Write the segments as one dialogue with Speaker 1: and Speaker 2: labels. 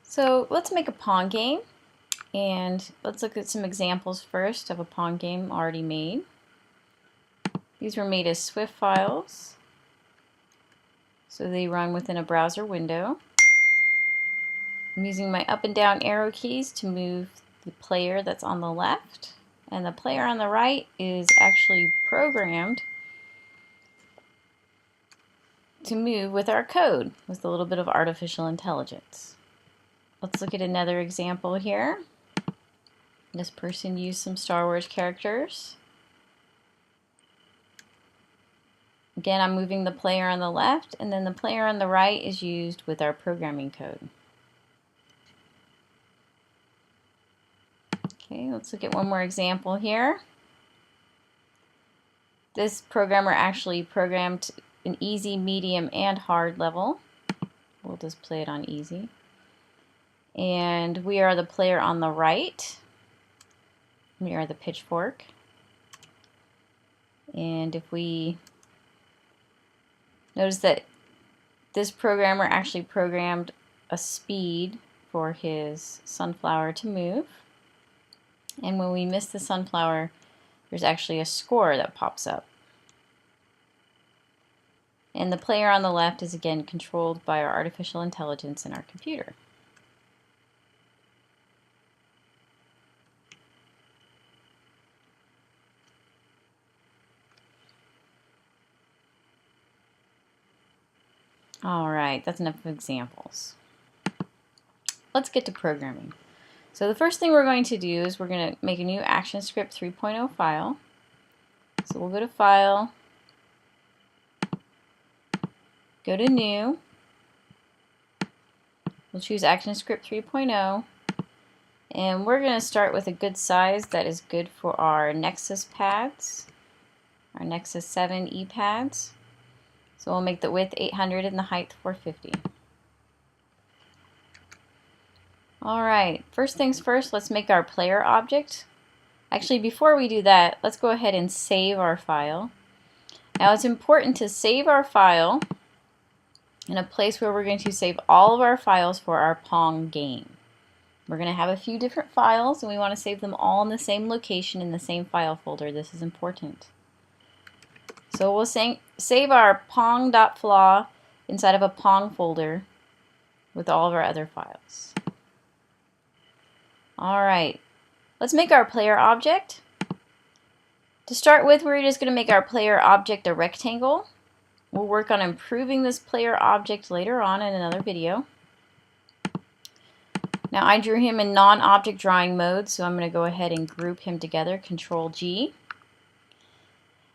Speaker 1: So let's make a Pong game, and let's look at some examples first of a Pong game already made. These were made as Swift files, so they run within a browser window. I'm using my up and down arrow keys to move the player that's on the left, and the player on the right is actually programmed to move with our code with a little bit of artificial intelligence. Let's look at another example here. This person used some Star Wars characters. Again, I'm moving the player on the left, and then the player on the right is used with our programming code. Okay, let's look at one more example here. This programmer actually programmed an easy, medium, and hard level. We'll just play it on easy. And we are the player on the right. We are the pitchfork. And if we notice that this programmer actually programmed a speed for his sunflower to move. And when we miss the sunflower, there's actually a score that pops up. And the player on the left is again controlled by our artificial intelligence in our computer. Alright, that's enough of examples. Let's get to programming. So the first thing we're going to do is we're going to make a new ActionScript 3.0 file. So we'll go to File, go to New, we'll choose ActionScript 3.0, and we're going to start with a good size that is good for our Nexus pads, our Nexus 7 ePads. So we'll make the width 800 and the height 450. Alright, first things first, let's make our player object. Actually, before we do that, let's go ahead and save our file. Now it's important to save our file in a place where we're going to save all of our files for our Pong game. We're going to have a few different files, and we want to save them all in the same location in the same file folder. This is important. So we'll save our pong.flaw inside of a Pong folder with all of our other files. Alright, let's make our player object. To start with, we're just going to make our player object a rectangle. We'll work on improving this player object later on in another video. Now I drew him in non-object drawing mode, so I'm going to go ahead and group him together, Control G.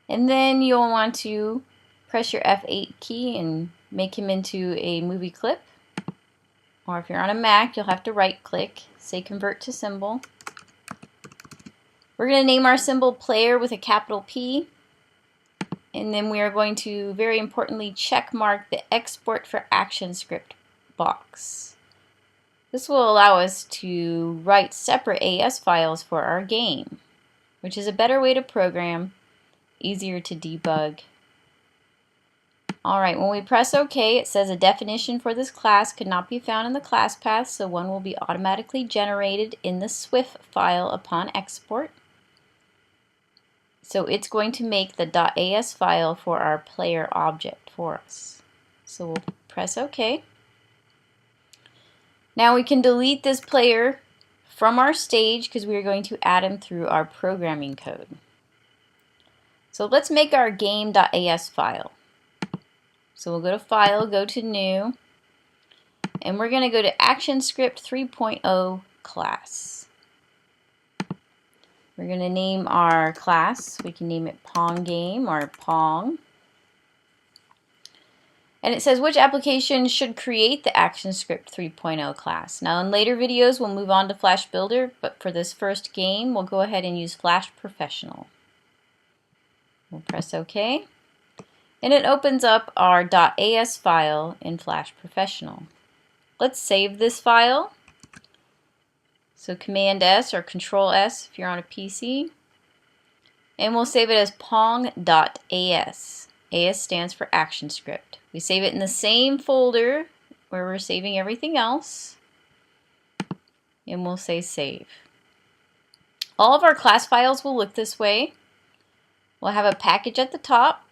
Speaker 1: And then you'll want to press your F8 key and make him into a movie clip. Or if you're on a Mac, you'll have to right click, say Convert to Symbol. We're going to name our symbol Player with a capital P. And then we are going to, very importantly, check mark the Export for ActionScript box. This will allow us to write separate AS files for our game, which is a better way to program, easier to debug. Alright, when we press OK, it says a definition for this class could not be found in the class path, so one will be automatically generated in the Swift file upon export. So it's going to make the .as file for our player object for us. So we'll press OK. Now we can delete this player from our stage because we are going to add him through our programming code. So let's make our game.as file. So we'll go to File, go to New, and we're going to go to ActionScript 3.0 class. We're going to name our class. We can name it Pong Game or Pong. And it says which application should create the ActionScript 3.0 class. Now in later videos we'll move on to Flash Builder, but for this first game we'll go ahead and use Flash Professional. We'll press OK. And it opens up our .as file in Flash Professional. Let's save this file. So Command S or Control S if you're on a PC. And we'll save it as pong.as. AS stands for ActionScript. We save it in the same folder where we're saving everything else. and we'll say save. All of our class files will look this way. We'll have a package at the top.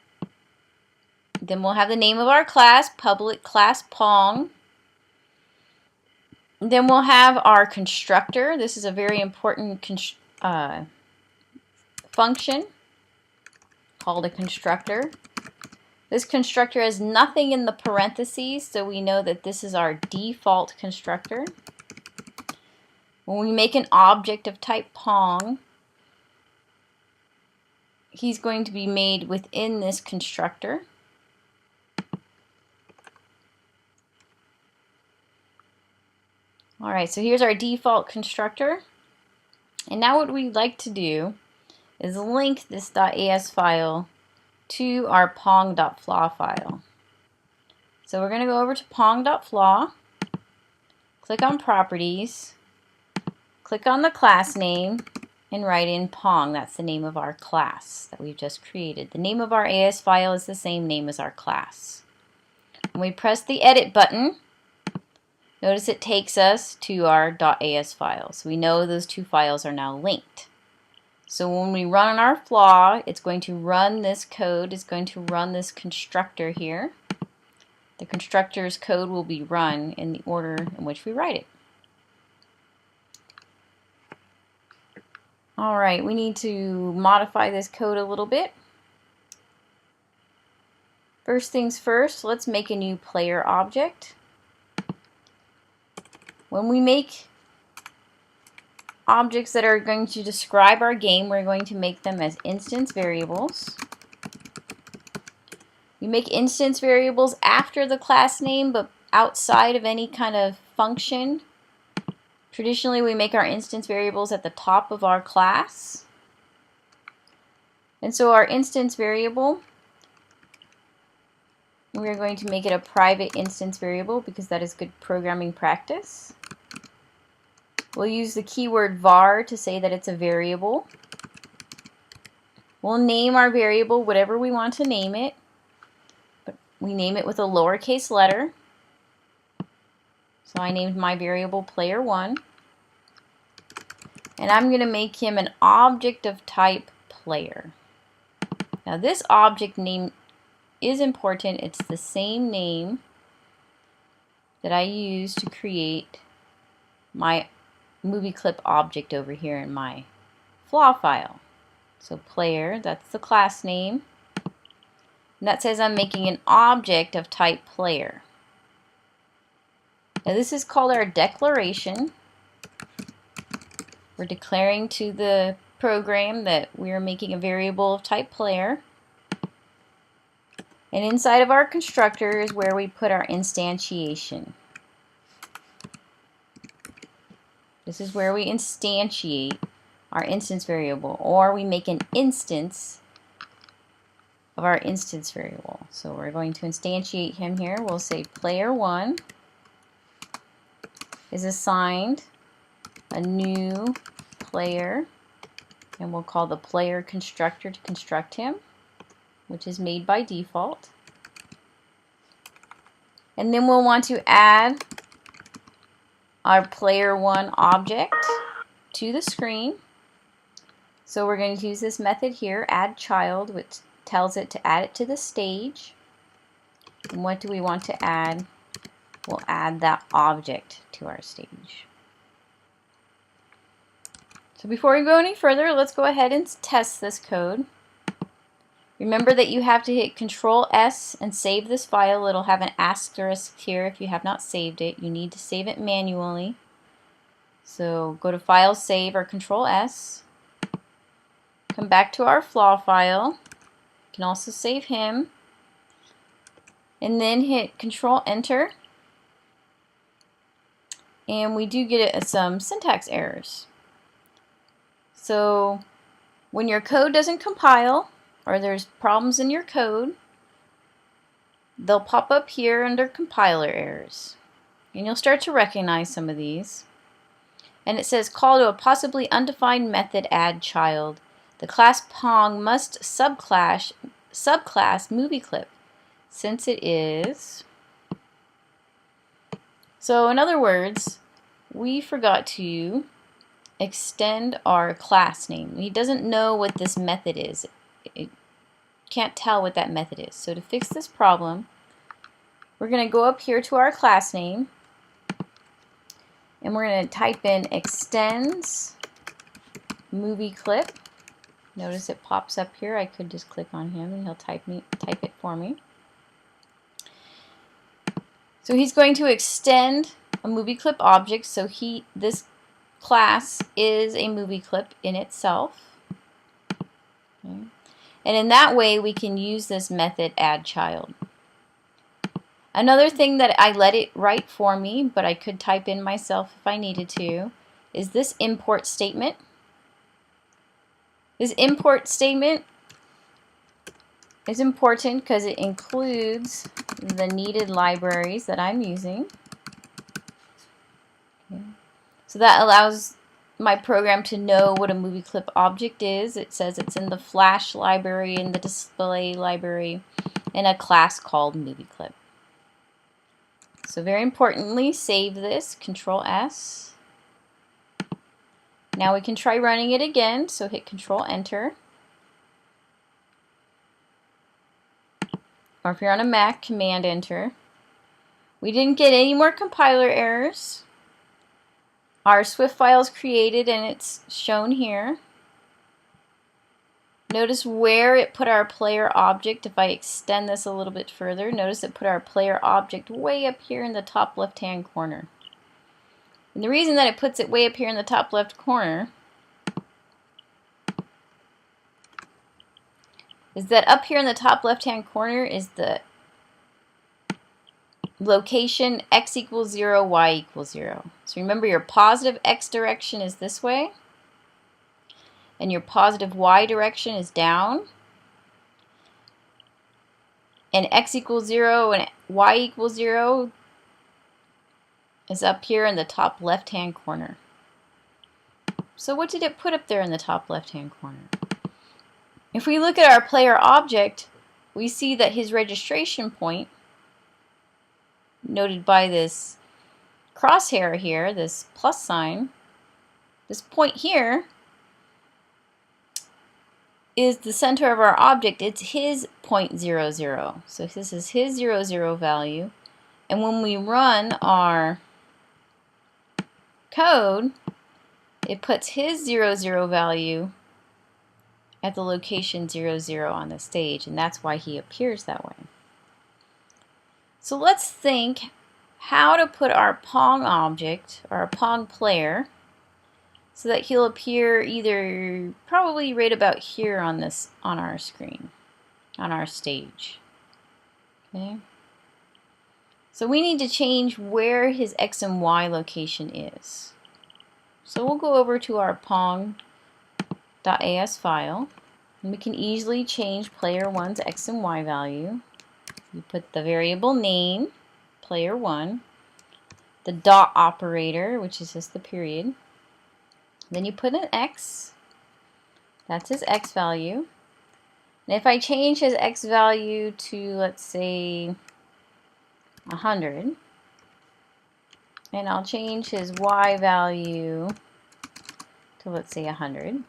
Speaker 1: Then we'll have the name of our class, public class Pong. Then we'll have our constructor. This is a very important function called a constructor. This constructor has nothing in the parentheses, so we know that this is our default constructor. When we make an object of type Pong, he's going to be made within this constructor. Alright, so here's our default constructor. And now what we'd like to do is link this .as file to our pong.flaw file. So we're going to go over to pong.flaw, click on Properties, click on the class name, and write in Pong. That's the name of our class that we've just created. The name of our AS file is the same name as our class. When we press the Edit button, notice it takes us to our .as file. So we know those two files are now linked. So when we run our flaw, it's going to run this code, it's going to run this constructor here. The constructor's code will be run in the order in which we write it. Alright, we need to modify this code a little bit. First things first, let's make a new player object. When we make objects that are going to describe our game, we're going to make them as instance variables. We make instance variables after the class name, but outside of any kind of function. Traditionally, we make our instance variables at the top of our class. And so our instance variable, we're going to make it a private instance variable because that is good programming practice. We'll use the keyword var to say that it's a variable. We'll name our variable whatever we want to name it, but we name it with a lowercase letter. So I named my variable player1, and I'm going to make him an object of type player. Now this object name is important. It's the same name that I use to create my movie clip object over here in my flaw file. So player, that's the class name. And that says I'm making an object of type player. Now this is called our declaration. We're declaring to the program that we are making a variable of type player. And inside of our constructor is where we put our instantiation. This is where we instantiate our instance variable, or we make an instance of our instance variable. So we're going to instantiate him here. We'll say player1 is assigned a new player, and we'll call the player constructor to construct him, which is made by default. And then we'll want to add our player1 object to the screen. So we're going to use this method here, add child, which tells it to add it to the stage. And what do we want to add? We'll add that object to our stage. So before we go any further, let's go ahead and test this code. Remember that you have to hit Control S and save this file. It'll have an asterisk here if you have not saved it. You need to save it manually. So go to File, Save, or Control S. Come back to our flaw file. You can also save him. And then hit Control Enter. And we do get some syntax errors. So when your code doesn't compile, or there's problems in your code, they'll pop up here under compiler errors. And you'll start to recognize some of these. And it says call to a possibly undefined method add child. The class Pong must subclass movie clip since it is. So in other words, we forgot to extend our class name. He doesn't know what this method is. It can't tell what that method is. So to fix this problem, we're going to go up here to our class name, and we're going to type in extends movie clip. Notice it pops up here. I could just click on him and he'll type it for me. So he's going to extend a movie clip object, so this class is a movie clip in itself. Okay. And in that way we can use this method add child. Another thing that I let it write for me, but I could type in myself if I needed to, is this import statement. This import statement is important because it includes the needed libraries that I'm using. Okay. So that allows my program to know what a movie clip object is. It says it's in the Flash library, in the display library, in a class called movie clip. So very importantly, save this, Control S. Now we can try running it again, so hit Control Enter. Or if you're on a Mac, Command Enter. We didn't get any more compiler errors. Our Swift file is created and it's shown here. Notice where it put our player object. If I extend this a little bit further, notice it put our player object way up here in the top left hand corner. And the reason that it puts it way up here in the top left corner is that up here in the top left hand corner is the location x equals 0, y equals 0. So remember, your positive x direction is this way, and your positive y direction is down, and x equals 0 and y equals 0 is up here in the top left hand corner. So what did it put up there in the top left hand corner? If we look at our player object, we see that his registration point, noted by this crosshair here, this plus sign, this point here is the center of our object. It's his 0.00. So this is his 00 value. And when we run our code, it puts his 00 value at the location 00 on the stage, and that's why he appears that way. So let's think how to put our Pong object, or our Pong player, so that he'll appear either probably right about here on our screen, on our stage. Okay. So we need to change where his X and Y location is. So we'll go over to our Pong.as file, and we can easily change player 1's X and Y value. You put the variable name, player 1, the dot operator, which is just the period. Then you put an X, that's his X value. And if I change his X value to, let's say, 100, and I'll change his Y value to, let's say, 100.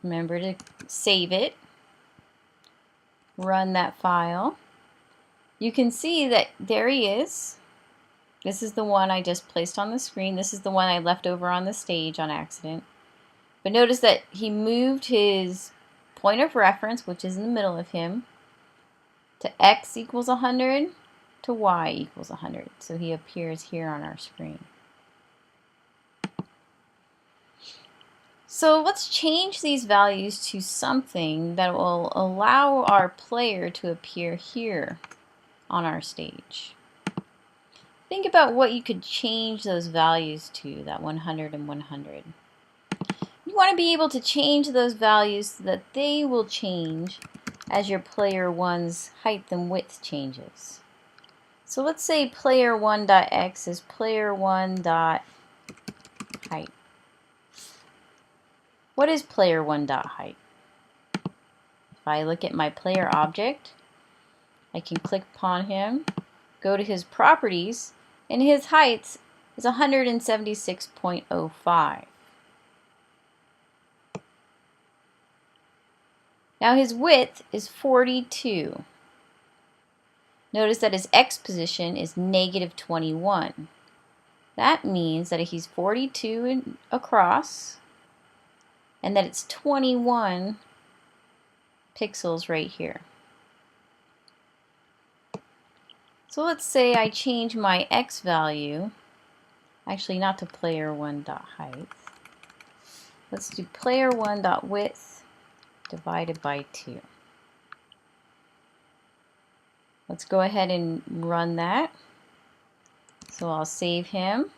Speaker 1: Remember to save it, run that file. You can see that there he is. This is the one I just placed on the screen. This is the one I left over on the stage on accident. But notice that he moved his point of reference, which is in the middle of him, to X equals 100 to Y equals 100. So he appears here on our screen. So let's change these values to something that will allow our player to appear here on our stage. Think about what you could change those values to, that 100 and 100. You want to be able to change those values so that they will change as your player 1's height and width changes. So let's say player 1.x is player 1.height. What is player 1.height? If I look at my player object, I can click upon him, go to his properties, and his height is 176.05. Now his width is 42. Notice that his x position is -21. That means that he's 42 across, and that it's 21 pixels right here. So let's say I change my x value, actually not to player1.height. Let's do player1.width divided by 2. Let's go ahead and run that. So I'll save him,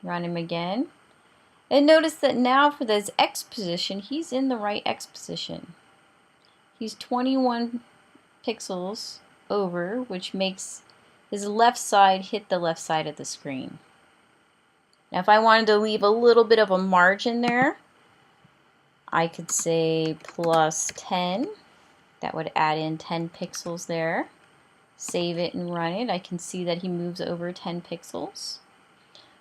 Speaker 1: run him again. And notice that now for this x position, he's in the right x position. He's 21 pixels over, which makes his left side hit the left side of the screen. Now if I wanted to leave a little bit of a margin there, I could say +10. That would add in 10 pixels there. Save it and run it. I can see that he moves over 10 pixels.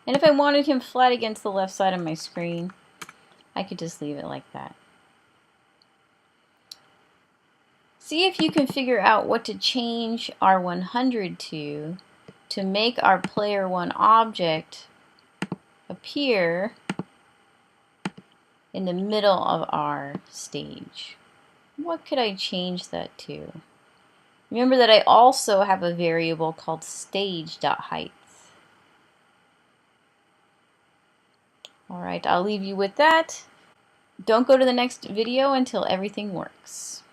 Speaker 1: And if I wanted him flat against the left side of my screen, I could just leave it like that. See if you can figure out what to change our 100 to make our player 1 object appear in the middle of our stage. What could I change that to? Remember that I also have a variable called stage.height. Alright, I'll leave you with that. Don't go to the next video until everything works.